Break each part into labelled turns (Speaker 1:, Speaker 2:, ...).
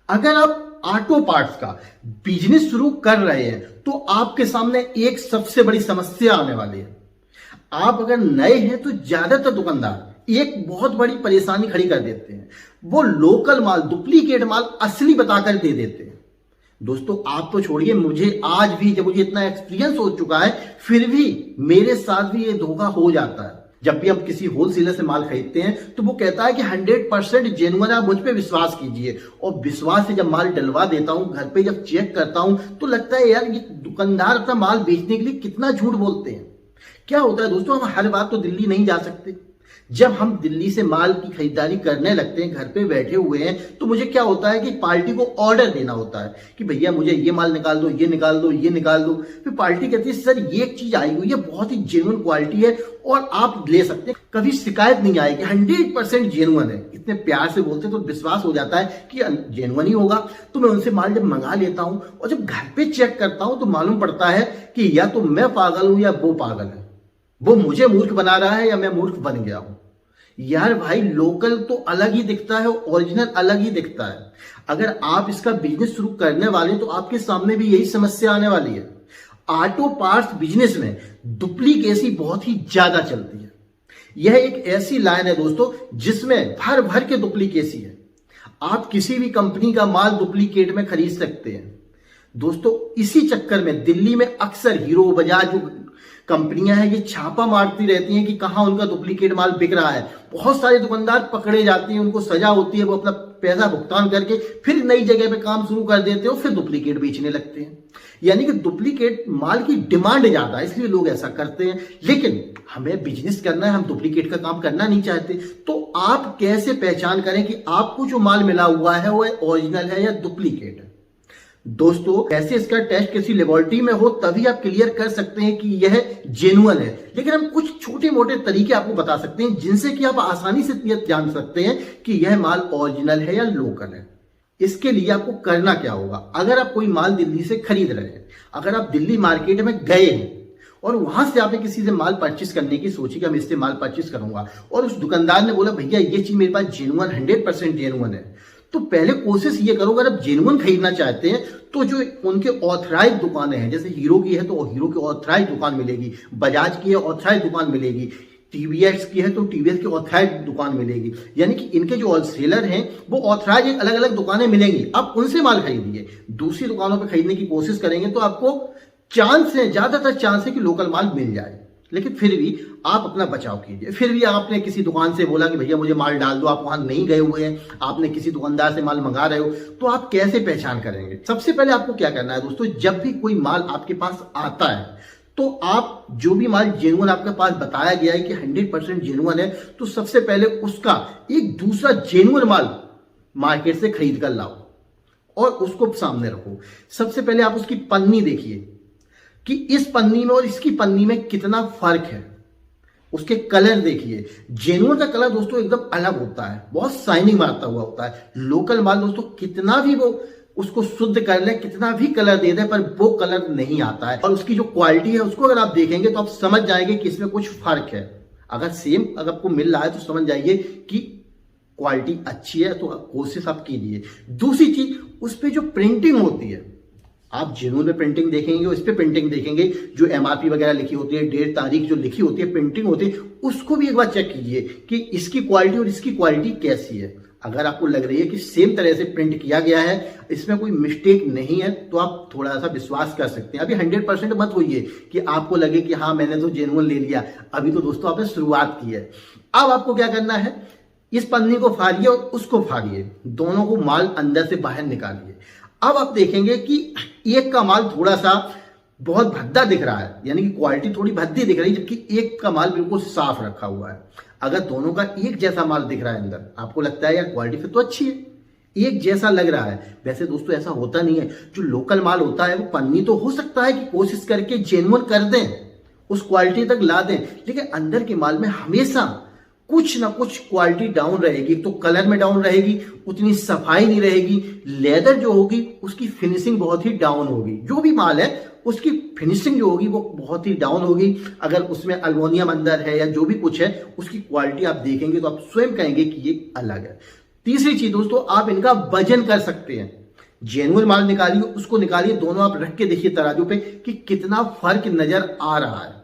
Speaker 1: अगर आप auto parts का बिजनेस शुरू कर रहे हैं तो आपके सामने एक सबसे बड़ी समस्या आने वाली है। आप अगर नए हैं तो ज्यादातर दुकानदार एक बहुत बड़ी परेशानी खड़ी कर देते हैं। वो लोकल माल, डुप्लीकेट माल असली बताकर दे देते हैं। दोस्तों आप तो छोड़िए, मुझे आज भी, जब मुझे इतना एक्सपीरियंस हो चुका है, फिर भी मेरे साथ भी ये धोखा हो जाता है। जब भी हम किसी होलसेलर से माल खरीदते हैं तो वो कहता है कि 100% जेन्युइन है, आप मुझ पे विश्वास कीजिए। और विश्वास से जब माल डलवा देता हूं, घर पे जब चेक करता हूं तो लगता है यार ये दुकानदार अपना माल बेचने के लिए कितना झूठ बोलते हैं। क्या होता है दोस्तों, हम हर बात तो दिल्ली नहीं जा सकते। जब हम दिल्ली से माल की खरीदारी करने लगते हैं, घर पे बैठे हुए हैं, तो मुझे क्या होता है कि पार्टी को ऑर्डर देना होता है कि भैया मुझे ये माल निकाल दो, ये निकाल दो, ये निकाल दो। फिर पार्टी कहती है सर ये चीज आई हुई है, बहुत ही जेन्युइन क्वालिटी है और आप ले सकते हैं, कभी शिकायत नहीं आएगी, 100% जेन्युइन है। इतने प्यार से बोलते तो विश्वास हो जाता है कि जेन्युइन ही होगा। तो मैं उनसे माल जब मंगा लेता हूं और जब घर पे चेक करता हूं तो मालूम पड़ता है कि या तो मैं पागल हूं या वो पागल है। वो मुझे मूर्ख बना रहा है या मैं मूर्ख बन गया हूं। यार भाई, लोकल तो अलग ही दिखता है, ओरिजिनल अलग ही दिखता है। अगर आप इसका बिजनेस शुरू करने वाले तो आपके सामने भी यही समस्या आने वाली है। ऑटो पार्ट्स बिजनेस में डुप्लीकेसी बहुत ही ज्यादा चलती है। यह एक ऐसी लाइन है दोस्तों जिसमें भर भर के डुप्लीकेसी है। आप किसी भी कंपनी का माल डुप्लीकेट में खरीद सकते हैं। दोस्तों इसी चक्कर में दिल्ली में अक्सर हीरो, बजाज जो कंपनियां हैं ये छापा मारती रहती हैं कि कहां उनका डुप्लीकेट माल बिक रहा है। बहुत सारे दुकानदार पकड़े जाते हैं, उनको सजा होती है, वो अपना पैसा भुगतान करके फिर नई जगह पे काम शुरू कर देते हैं और फिर डुप्लीकेट बेचने लगते हैं। यानी कि डुप्लीकेट माल की डिमांड ज्यादा है, इसलिए लोग ऐसा करते हैं। लेकिन हमें बिजनेस करना है, हम डुप्लीकेट का काम करना नहीं चाहते। तो आप कैसे पहचान करें कि आपको जो माल मिला हुआ है वो ओरिजिनल है या डुप्लीकेट है? दोस्तों ऐसे इसका टेस्ट किसी लेबोरेटरी में हो तभी आप क्लियर कर सकते हैं कि यह जेन्युइन है। लेकिन हम कुछ छोटे मोटे तरीके आपको बता सकते हैं जिनसे कि आप आसानी से यह जान सकते हैं कि यह माल ओरिजिनल है या लोकल है। इसके लिए आपको करना क्या होगा, अगर आप कोई माल दिल्ली से खरीद रहे हैं, अगर आप दिल्ली मार्केट में गए हैं और वहां से आपने किसी से माल परचेस करने की सोची कि मैं इससे माल परचेस करूंगा और उस दुकानदार ने बोला भैया ये चीज मेरे पास जेन्युइन 100% जेन्युइन है, तो पहले कोशिश ये करो, अगर आप जेन्युइन खरीदना चाहते हैं तो जो उनके ऑथराइज दुकानें हैं, जैसे हीरो की है तो हीरो की ऑथराइज दुकान मिलेगी, बजाज की है ऑथराइज दुकान मिलेगी, टीवीएस की है तो टीवीएस की ऑथराइज दुकान मिलेगी। यानी कि इनके जो होलसेलर हैं वो ऑथराइज अलग अलग दुकानें मिलेंगी, आप उनसे माल खरीदिए। दूसरी दुकानों पर खरीदने की कोशिश करेंगे तो आपको चांस है, ज्यादातर चांस है कि लोकल माल मिल जाए। लेकिन फिर भी आप अपना बचाव कीजिए। फिर भी आपने किसी दुकान से बोला कि भैया मुझे माल डाल दो, आप वहां नहीं गए हुए हैं, आपने किसी दुकानदार से माल मंगा रहे हो, तो आप कैसे पहचान करेंगे? सबसे पहले आपको क्या करना है दोस्तों, जब भी कोई माल आपके पास आता है तो आप जो भी माल जेन्युइन आपके पास बताया गया है कि 100% जेन्युइन है, तो सबसे पहले उसका एक दूसरा जेन्युइन माल मार्केट से खरीद कर लाओ और उसको सामने रखो। सबसे पहले आप उसकी पन्नी देखिए कि इस पन्नी में और इसकी पन्नी में कितना फर्क है। उसके कलर देखिए, जेन्युइन का कलर दोस्तों एकदम अलग होता है, बहुत शाइनिंग मारता हुआ होता है। लोकल माल दोस्तों कितना भी वो उसको शुद्ध कर ले, कितना भी कलर दे दे, पर वो कलर नहीं आता है। और उसकी जो क्वालिटी है उसको अगर आप देखेंगे तो आप समझ जाएंगे कि इसमें कुछ फर्क है। अगर सेम अगर आपको मिल रहा है तो समझ जाइए कि क्वालिटी अच्छी है, तो कोशिश आप कीजिए। दूसरी चीज, उस पर जो प्रिंटिंग होती है, आप जेन्युइन में प्रिंटिंग देखेंगे और इस पे प्रिंटिंग देखेंगे, जो एमआरपी वगैरह लिखी होती है, डेट तारीख जो लिखी होती है, प्रिंटिंग होती है, उसको भी एक बार चेक कीजिए कि इसकी क्वालिटी और इसकी क्वालिटी कैसी है। अगर आपको लग रही है कि सेम तरह से प्रिंट किया गया है, इसमें कोई मिस्टेक नहीं है, तो आप थोड़ा सा विश्वास कर सकते हैं। अभी 100% मत होइए कि आपको लगे कि हाँ मैंने तो जेन्युइन ले लिया। अभी तो दोस्तों आपने शुरुआत की है। अब आपको क्या करना है, इस पन्नी को फाड़िए और उसको फाड़िए, दोनों को माल अंदर से बाहर निकालिए। अब आप देखेंगे कि एक का माल थोड़ा सा बहुत भद्दा दिख रहा है, यानी कि क्वालिटी थोड़ी भद्दी दिख रही है, जबकि एक का माल बिल्कुल साफ रखा हुआ है। अगर दोनों का एक जैसा माल दिख रहा है अंदर, आपको लगता है यार क्वालिटी फिर तो अच्छी है, एक जैसा लग रहा है। वैसे दोस्तों ऐसा होता नहीं है। जो लोकल माल होता है वो पन्नी तो हो सकता है कि कोशिश करके जेन्युइन कर दें, उस क्वालिटी तक ला दें, लेकिन अंदर के माल में हमेशा कुछ ना कुछ क्वालिटी डाउन रहेगी। तो कलर में डाउन रहेगी, उतनी सफाई नहीं रहेगी, लेदर जो होगी उसकी फिनिशिंग बहुत ही डाउन होगी। जो भी माल है उसकी फिनिशिंग जो होगी वो बहुत ही डाउन होगी। अगर उसमें अल्मोनियम अंदर है या जो भी कुछ है, उसकी क्वालिटी आप देखेंगे तो आप स्वयं कहेंगे कि ये अलग है। तीसरी चीज दोस्तों, आप इनका वजन कर सकते हैं। जेन्युइन माल निकालिए, उसको निकालिए, दोनों आप रख के देखिए तराजू पे कि कितना फर्क नजर आ रहा है।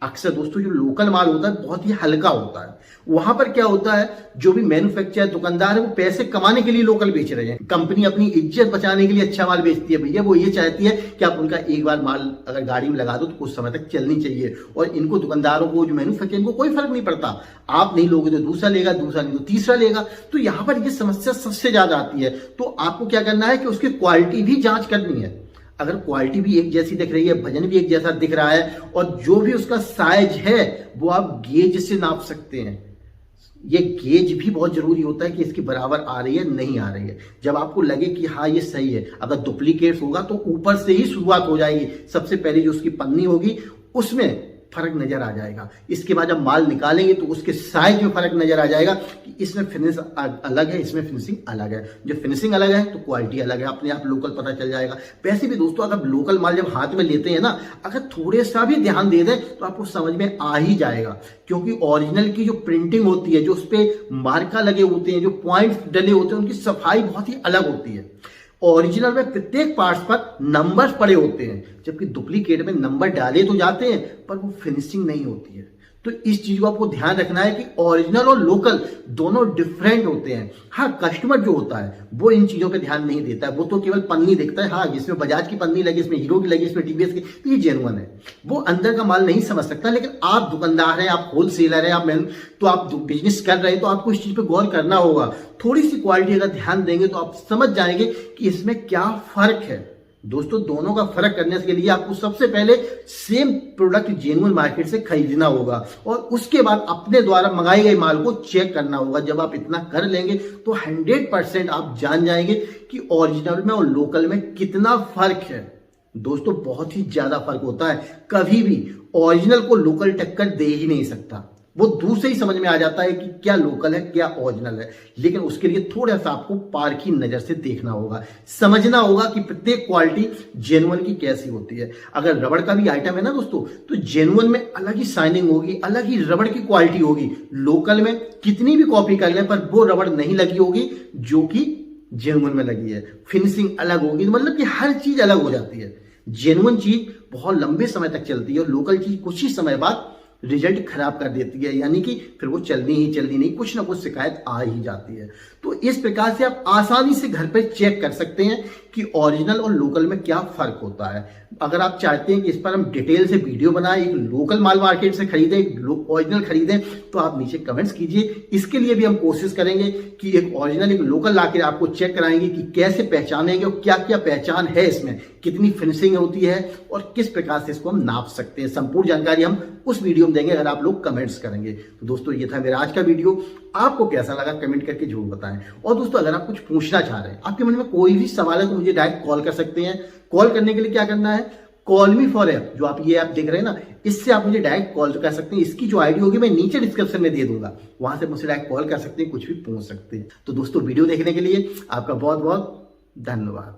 Speaker 1: अक्सर दोस्तों जो लोकल माल होता है बहुत ही हल्का होता है। वहां पर क्या होता है, जो भी मैन्युफैक्चरर दुकानदार है वो पैसे कमाने के लिए लोकल बेच रहे हैं। कंपनी अपनी इज्जत बचाने के लिए अच्छा माल बेचती है भैया, वो ये चाहती है कि आप उनका एक बार माल अगर गाड़ी में लगा दो तो कुछ समय तक चलनी चाहिए। और इनको दुकानदारों को, जो मैन्युफैक्चरर, इनको कोई फर्क नहीं पड़ता, आप नहीं लोगे तो दूसरा लेगा, दूसरा नहीं तो तीसरा लेगा। तो यहां पर ये समस्या सबसे ज्यादा आती है। तो आपको क्या करना है कि उसकी क्वालिटी भी जांच करनी है। अगर क्वालिटी भी एक जैसी दिख रही है, वजन भी एक जैसा दिख रहा है, और जो भी उसका साइज है वो आप गेज से नाप सकते हैं। ये गेज भी बहुत जरूरी होता है कि इसके बराबर आ रही है नहीं आ रही है। जब आपको लगे कि हाँ ये सही है, अगर डुप्लीकेट होगा तो ऊपर से ही शुरुआत हो जाएगी। सबसे पहले जो उसकी पन्नी होगी उसमें फर्क नजर आ जाएगा। इसके बाद जब माल निकालेंगे तो उसके साइज में फर्क नजर आ जाएगा कि इसमें फिनिश अलग है, इसमें फिनिशिंग अलग है। जो फिनिशिंग अलग है तो क्वालिटी अलग है, अपने आप लोकल पता चल जाएगा। वैसे भी दोस्तों अगर लोकल माल जब हाथ में लेते हैं ना, अगर थोड़े सा भी ध्यान दे दें तो आपको समझ में आ ही जाएगा। क्योंकि ओरिजिनल की जो प्रिंटिंग होती है, जो उस पर मार्का लगे होते हैं, जो पॉइंट डले होते हैं, उनकी सफाई बहुत ही अलग होती है। ओरिजिनल में प्रत्येक पार्ट्स पर नंबर्स पड़े होते हैं, जबकि डुप्लीकेट में नंबर डाले तो जाते हैं पर वो फिनिशिंग नहीं होती है। तो इस चीज को आपको ध्यान रखना है कि ओरिजिनल और लोकल दोनों डिफरेंट होते हैं। हाँ, कस्टमर जो होता है वो इन चीजों पे ध्यान नहीं देता है, वो तो केवल पन्नी देखता है। हाँ, इसमें बजाज की पन्नी लगी, इसमें हीरो की लगी, इसमें टीवीएस की, तो ये जेन्युइन है। वो अंदर का माल नहीं समझ सकता। लेकिन आप दुकानदार हैं, आप होलसेलर हैं, तो आप बिजनेस कर रहे हैं, तो आपको इस चीज पे गौर करना होगा। थोड़ी सी क्वालिटी अगर ध्यान देंगे तो आप समझ जाएंगे कि इसमें क्या फर्क है। दोस्तों दोनों का फर्क करने के लिए आपको सबसे पहले सेम प्रोडक्ट जेन्युइन मार्केट से खरीदना होगा, और उसके बाद अपने द्वारा मंगाए गए माल को चेक करना होगा। जब आप इतना कर लेंगे तो 100% आप जान जाएंगे कि ओरिजिनल में और लोकल में कितना फर्क है। दोस्तों बहुत ही ज्यादा फर्क होता है। कभी भी ओरिजिनल को लोकल टक्कर दे ही नहीं सकता। वो दूर से ही समझ में आ जाता है कि क्या लोकल है क्या ओरिजिनल है। लेकिन उसके लिए थोड़ा सा आपको पारखी नजर से देखना होगा, समझना होगा कि प्रत्येक क्वालिटी जेन्युइन की कैसी होती है। अगर रबड़ का भी आइटम है ना दोस्तों, तो जेन्युइन में अलग ही शाइनिंग होगी, अलग ही रबड़ की क्वालिटी होगी। लोकल में कितनी भी कॉपी कर लें पर वो रबड़ नहीं लगी होगी जो कि जेन्युइन में लगी है। फिनिशिंग अलग होगी, मतलब कि हर चीज अलग हो जाती है। जेन्युइन चीज बहुत लंबे समय तक चलती है और लोकल चीज कुछ ही समय बाद रिजल्ट खराब कर देती है, यानी कि फिर वो चलनी नहीं, कुछ ना कुछ शिकायत आ ही जाती है। तो इस प्रकार से आप आसानी से घर पे चेक कर सकते हैं कि ओरिजिनल और लोकल में क्या फर्क होता है। अगर आप चाहते हैं कि इस पर हम डिटेल से वीडियो बनाएं, एक लोकल माल मार्केट से खरीदें, एक ओरिजिनल खरीदें, तो आप नीचे कमेंट्स कीजिए। इसके लिए भी हम कोशिश करेंगे कि एक ओरिजिनल एक लोकल लाके आपको चेक कराएंगे कि कैसे पहचानेंगे और क्या क्या पहचान है इसमें, कितनी फिनिशिंग होती है और किस प्रकार से इसको हम नाप सकते हैं। संपूर्ण जानकारी हम उस वीडियो में देंगे अगर आप लोग कमेंट्स करेंगे। तो दोस्तों ये था मेरा आज का वीडियो, आपको कैसा लगा कमेंट करके जरूर बताएं। और दोस्तों अगर आप कुछ पूछना चाह रहे हैं, आपके मन में कोई भी सवाल है, तो मुझे डायरेक्ट कॉल कर सकते हैं। कॉल करने के लिए क्या करना है, कॉल मी फॉर ऐप, जो आप ये ऐप देख रहे हैं ना, इससे आप मुझे डायरेक्ट कॉल कर सकते हैं। इसकी जो आईडी होगी मैं नीचे डिस्क्रिप्शन में दे दूंगा, वहां से मुझसे डायरेक्ट कॉल कर सकते हैं, कुछ भी पूछ सकते हैं। तो दोस्तों वीडियो देखने के लिए आपका बहुत बहुत धन्यवाद।